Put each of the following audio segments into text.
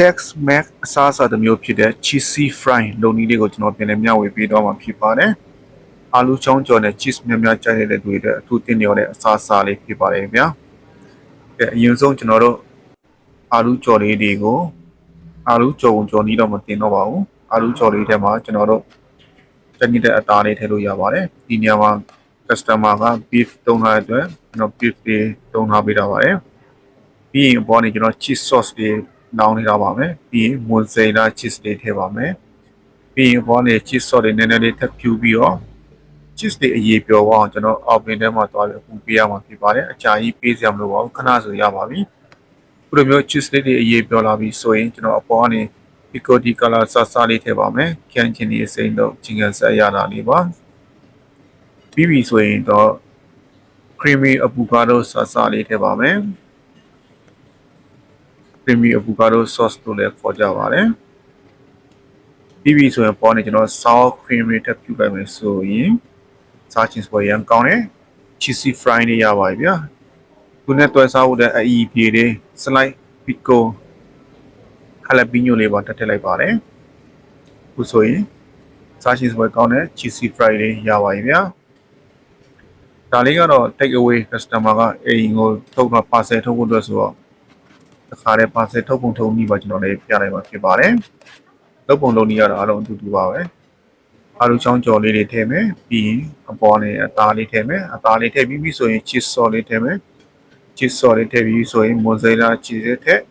Tex Mac အစားအစာတစ်မျိုးဖြစ်တဲ့ cheesy fry လုပ်နည်းလေးကိုကျွန်တော်ပြန်လည်မျှဝေပေးတော့မှာဖြစ်ပါတယ်။အာလူချောင်းကြော်နဲ့ cheese များများကြိုက်တဲ့တွေအထူးတင်ရောတဲ့အစားအစာလေးဖြစ်ပါတယ်ဗျာ။အရင်ဆုံးကျွန်တော်တို့အာလူကြော်လေးတွေကိုအာလူကြော်ဝင်ကြော်နည်းတော့မတင်တော့ပါဘူး။အာလူကြော်လေးထဲမှာကျွန်တော်တို့တနည်းတဲ့အသားလေးထည့်လို့ရပါတယ်။ဒီနေရာမှာ customer က beef သုံးထားတဲ့အတွက်ကျွန်တော် beef တွေသုံးထားပေးတာပါတယ်။ပြီးရင်အပေါ်နေကျွန်တော် cheese sauce တွေနောင်နေတာပါမယ်ပြီးရင် mozzarella cheese တွေထည့်ပါမယ်ပြီးရင်ဘောနေ cheese sauce တွေနည်းနည်းလေးထပ်ဖြူပြီးတော့ cheese တွေအရေးပျော်အောင်ကျွန်တော်အောက်ပင်ထဲမှာသွားပြီးအပူပေးရမှာဖြစ်ပါတယ်အကြာကြီးပေးစရာမလိုပါဘူးခဏဆိုရပါပြီခုလိုမျိုး cheese လေးတွေအရေးပျော်လာပြီဆိုရင်ကျွန်တော်အပေါ်ကနေ pico di color ဆဆလေးထည့်ပါမယ်ခန်းချင်းဒီအစိမ်းတော့ချင်းကန်ဆက်ရတာလေးပါပြီးပြီဆိုရင်တော့ creamy avocado ဆဆလေးထည့်ပါမယ်creamy avocado sauce တို့လည်းခေါ်ကြပါတယ်ပြီးပြီဆိုရင်ပေါ်နေကျွန်တော် sour cream တွေထပ်ပြုလိုက်မယ်ဆိုရင်စားချင်းစပွဲရန်ကောင်းတယ် cheesy fry တွေရပါပြီဗျာခုနဲ့တွဲစားဖို့တဲ့အီပြေတွေ slide pico jalapeno လေးပါထည့်လိုက်ပါတယ်ခုဆိုရင်စားချင်းစပွဲကောင်းတဲ့ cheesy fry တွေရပါပြီဗျာဒါလေးကတော့ take away customer ကအိမ်ကိုထုတ်တာ parcel ထုတ်ဖို့အတွက်ဆိုတော့တခါတည်း parcel ထုတ်ပုံထုတ်နည်းပါကျွန်တော်လည်းပြလိုက်မှာဖြစ်ပါတယ်လုပ်ပုံလုပ်နည်းရတာအားလုံးအတူတူပါပဲအာလူချောင်းကြော်လေးတွေထည့်မယ်ပြီးရင်အပေါ်နဲ့အသားလေးထည့်မယ်အသားလေးထည့်ပြီးဆိုရင် cheese sauce လေးထည့်မယ် cheese sauce လေးထည့်ပြီးဆိုရင် mozzarella cheese ထည့်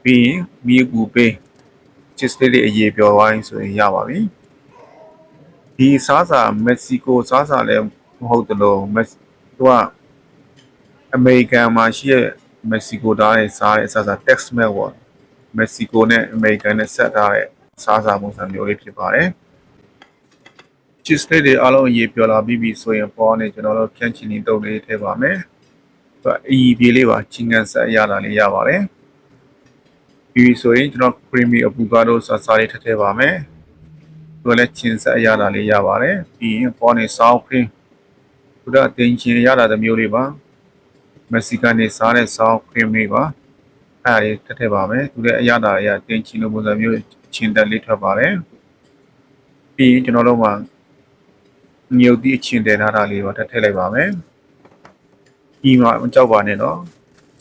ပြီးရင်မီးကူပေး cheese လေးတွေအရေးပျော်သွားရင်ဆိုရင်ရပါပြီဒီစားစာမက္ကဆီကိုစားစာလည်းမဟုတ်တလို့သူကအမေရိကန်မှာရှိတဲ့မက္ကဆီကိုသားတွေစားတဲ့အစားအစာ Tex Mex ပေါ့မက္ကဆီကိုနဲ့အမေရိကန်နဲ့ဆက်ထားတဲ့စားစာပုံစံမျိုးလေးဖြစ်ပါတယ် cheese လေးတွေအားလုံးရေးပြောလာပြီးပြီဆိုရင်ပေါ်နေကျွန်တော်တို့ခန်းချင်နေတုပ်လေးထည့်ပါမယ်သူကအီပြေးလေးပါချင်းကန်ဆက်ရတာလေးရပါတယ်ပြီးဆိုရင်ကျွန်တော် creamy avocado ဆာလေးထည့်ပါမယ်သူလည်းချင်းဆက်ရတာလေးရပါတယ်ပြီးရင်ပေါ်နေ sour cream သူကအတင်းချင်းရတာတစ်မျိုးလေးပါမက္ကဆီကန်နေစားတဲ့ sour cream လေးပါအဲ့ဒါလေးထည့်ပါမယ်သူလည်းအရသာအရတင်းချင်းလိုပုံစံမျိုးချင်းတက်လေးထွက်ပါတယ်ပြီးရင်ကျွန်တော်တို့မှာမြုပ်သည့်အချင်းတဲထားတာလေးပါထည့်လိုက်ပါမယ်ဒီမှာမကြောက်ပါနဲ့တော့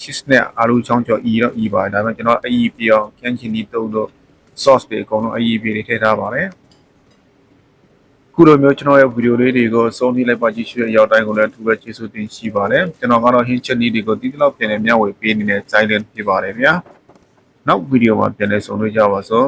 cheese နဲ့အာလူချောင်းကြော်အီတော့အီပါတယ်ဒါပေမဲ့ကျွန်တော်အီပြောင်းခန်းချင်ဒီတုံးတို့ sauce တွေအကုန်လုံးအီပြေတွေထည့်ထားပါတယ်ခုလိုမျိုးကျွန်တော်ရဲ့ဗီဒီယိုလေးတွေကိုအဆုံးထိလိုက်ပါကြည့်ရှုတဲ့ရောက်တိုင်းကိုလည်းအထူးပဲကျေးဇူးတင်ရှိပါတယ်ကျွန်တော်ကတော့ဟင်းချက်နည်းတွေကိုဒီလောက်ပြန်နေမျှဝေပေးနေတဲ့ silent ဖြစ်ပါတယ်ဗျာနောက်ဗီဒီယိုမှာပြန်လည်ဆုံတွေ့ကြပါစို့